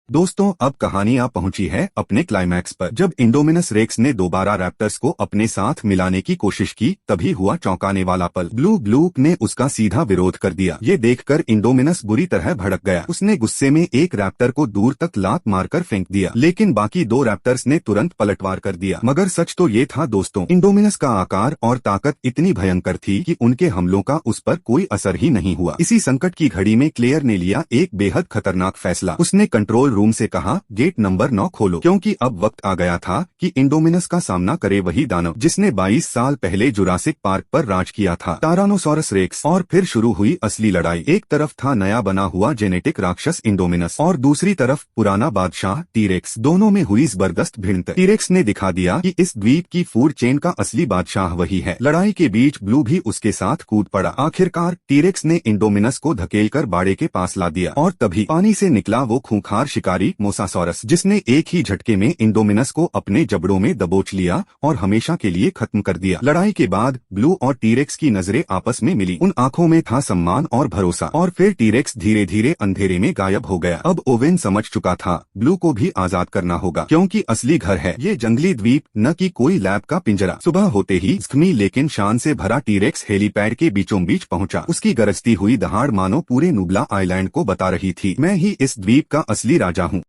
दोस्तों, अब कहानियां पहुंची है अपने क्लाइमैक्स पर। जब इंडोमिनस रेक्स ने दोबारा रैप्टर्स को अपने साथ मिलाने की कोशिश की, तभी हुआ चौंकाने वाला पल। ब्लू ने उसका सीधा विरोध कर दिया। ये देखकर इंडोमिनस बुरी तरह भड़क गया। उसने गुस्से में एक रैप्टर को दूर तक लात मारकर फेंक दिया, लेकिन बाकी दो रैप्टर्स ने तुरंत पलटवार कर दिया। मगर सच तो ये था दोस्तों, इंडोमिनस का आकार और ताकत इतनी भयंकर थी कि उनके हमलों का उस पर कोई असर ही नहीं हुआ। इसी संकट की घड़ी में क्लेयर ने लिया एक बेहद खतरनाक फैसला। उसने कंट्रोल रूम से कहा, गेट नंबर 9 खोलो, क्योंकि अब वक्त आ गया था कि इंडोमिनस का सामना करे वही दानव जिसने 22 साल पहले जुरासिक पार्क पर राज किया था, टायरानोसॉरस रेक्स। और फिर शुरू हुई असली लड़ाई। एक तरफ था नया बना हुआ जेनेटिक राक्षस इंडोमिनस और दूसरी तरफ पुराना बादशाह टीरेक्स। दोनों में हुई जबरदस्त भिड़ंत। टीरेक्स ने दिखा दिया कि इस द्वीप की फूड चेन का असली बादशाह वही है। लड़ाई के बीच ब्लू भी उसके साथ कूद पड़ा। आखिरकार टीरेक्स ने इंडोमिनस को धकेलकर बाड़े के पास ला दिया और तभी पानी से निकला वो खूंखार शिकारी मोसासॉरस, जिसने एक ही झटके में इंडोमिनस को अपने जबड़ों में दबोच लिया और हमेशा के लिए खत्म कर दिया। लड़ाई के बाद ब्लू और टीरेक्स की नजरें आपस में मिली। उन आंखों में था सम्मान और भरोसा। और फिर टीरेक्स धीरे धीरे अंधेरे में गायब हो गया। अब ओवेन समझ चुका था, ब्लू को भी आजाद करना होगा, क्योंकि असली घर है ये जंगली द्वीप, न कि कोई लैब का पिंजरा। सुबह होते ही जख्मी लेकिन शान से भरा टीरेक्स हेलीपैड के बीचों बीच पहुंचा। उसकी गरजती हुई दहाड़ मानो पूरे नुब्ला आइलैंड को बता रही थी, मैं ही इस द्वीप का असली राजा हूँ।